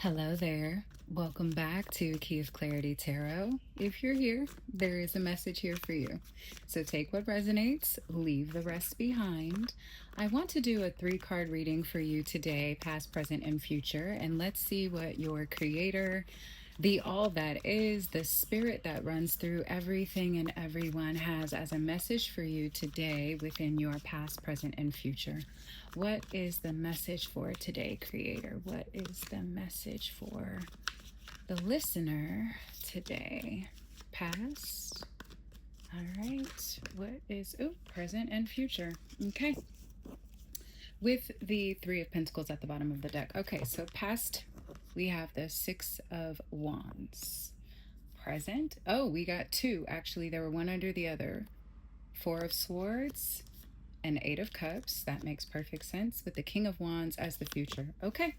Hello there. Welcome back to Key of Clarity Tarot. If you're here, there is a message here for you. So take what resonates, leave the rest behind. I want to do a 3 card reading for you today, past, present, and future. And let's see what your creator, the all that is, the spirit that runs through everything and everyone has as a message for you today within your past, present, and future. What is the message for today, Creator? What is the message for the listener today? Past. All right. What is, present and future. Okay. With the Three of Pentacles at the bottom of the deck. Okay, so past, we have the Six of Wands. Present. Oh, we got two. Actually, there were one under the other. Four of Swords and Eight of Cups. That makes perfect sense, with the King of Wands as the future. Okay.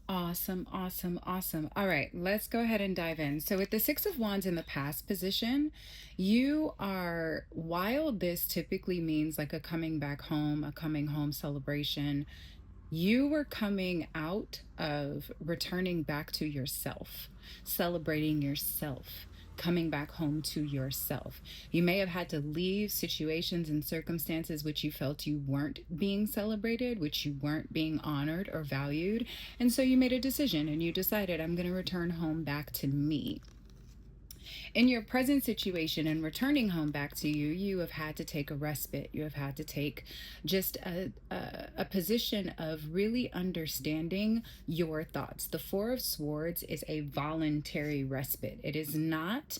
Awesome, awesome, awesome. All right, let's go ahead and dive in. So with the Six of Wands in the past position, you are, while this typically means like a coming back home, a coming home celebration, you were coming out of returning back to yourself, celebrating yourself, coming back home to yourself. You may have had to leave situations and circumstances which you felt you weren't being celebrated, which you weren't being honored or valued. And so you made a decision and you decided, I'm going to return home back to me. In your present situation and returning home back to you, you have had to take a respite. You have had to take just a position of really understanding your thoughts. The Four of Swords is a voluntary respite. It is not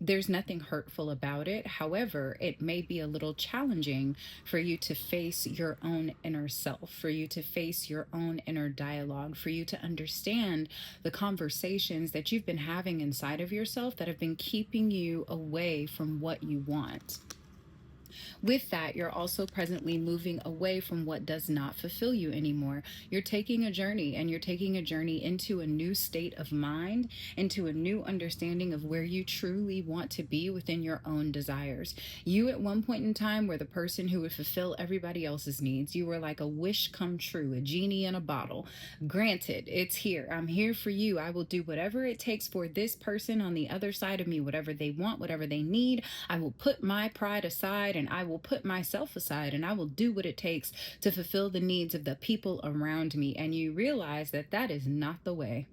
there's nothing hurtful about it. However, it may be a little challenging for you to face your own inner self, for you to face your own inner dialogue, for you to understand the conversations that you've been having inside of yourself that have been keeping you away from what you want. With that, you're also presently moving away from what does not fulfill you anymore. You're taking a journey, and you're taking a journey into a new state of mind, into a new understanding of where you truly want to be within your own desires. You at one point in time were the person who would fulfill everybody else's needs. You were like a wish come true, a genie in a bottle. Granted, it's here. I'm here for you. I will do whatever it takes for this person on the other side of me, whatever they want, whatever they need. I will put my pride aside, and I will put myself aside, and I will do what it takes to fulfill the needs of the people around me. And you realize that that is not the way.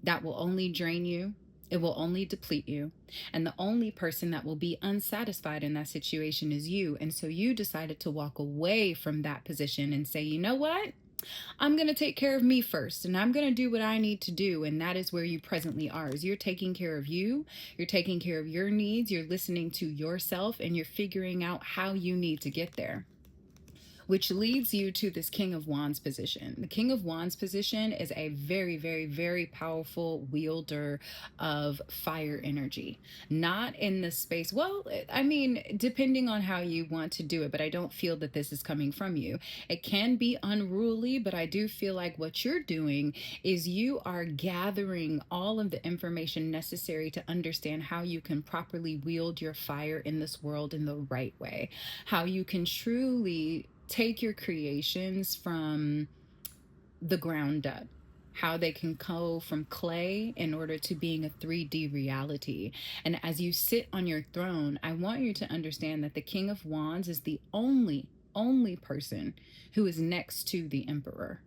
That will only drain you. It will only deplete you. And the only person that will be unsatisfied in that situation is you. And so you decided to walk away from that position and say, you know what? I'm going to take care of me first, and I'm going to do what I need to do. And that is where you presently are. Is you're taking care of you. You're taking care of your needs. You're listening to yourself, and you're figuring out how you need to get there. Which leads you to this King of Wands position. The King of Wands position is a very, very, very powerful wielder of fire energy. Not in the space, well, I mean, depending on how you want to do it, but I don't feel that this is coming from you. It can be unruly, but I do feel like what you're doing is you are gathering all of the information necessary to understand how you can properly wield your fire in this world in the right way. How you can truly take your creations from the ground up, how they can go from clay in order to being a 3D reality. And as you sit on your throne, I want you to understand that the King of Wands is the only person who is next to the Emperor.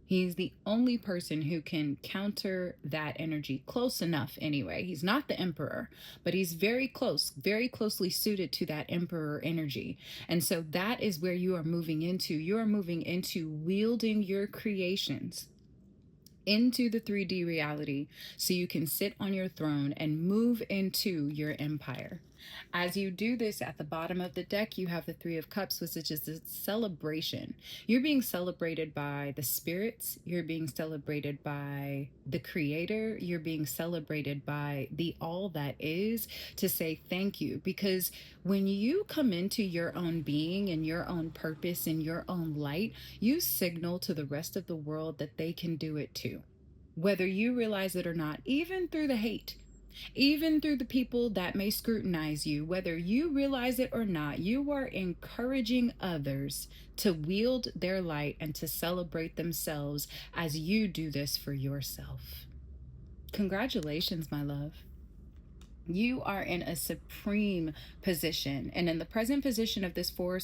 He's the only person who can counter that energy close enough anyway. He's not the Emperor, but he's very close, very closely suited to that Emperor energy. And so that is where you are moving into. You are moving into wielding your creations into the 3D reality so you can sit on your throne and move into your empire. As you do this, at the bottom of the deck, you have the Three of Cups, which is just a celebration. You're being celebrated by the spirits. You're being celebrated by the Creator. You're being celebrated by the all that is, to say thank you. Because when you come into your own being and your own purpose and your own light, you signal to the rest of the world that they can do it too. Whether you realize it or not, even through the hate. Even through the people that may scrutinize you, whether you realize it or not, you are encouraging others to wield their light and to celebrate themselves as you do this for yourself. Congratulations, my love. You are in a supreme position, and in the present position of this four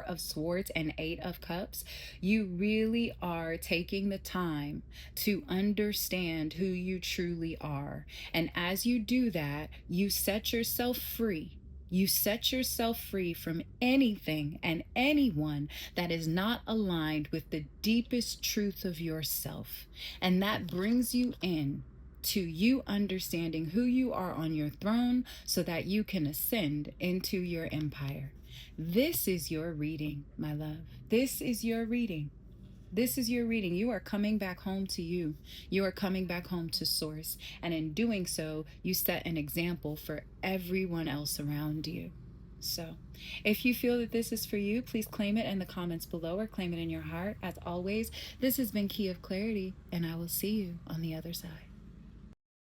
of swords and 8 of cups, you really are taking the time to understand who you truly are. And as you do that, you set yourself free. You set yourself free from anything and anyone that is not aligned with the deepest truth of yourself. And that brings you in to you understanding who you are on your throne so that you can ascend into your empire. This is your reading, my love. This is your reading. This is your reading. You are coming back home to you. You are coming back home to source. And in doing so, you set an example for everyone else around you. So, if you feel that this is for you, please claim it in the comments below or claim it in your heart. As always, this has been Key of Clarity, and I will see you on the other side.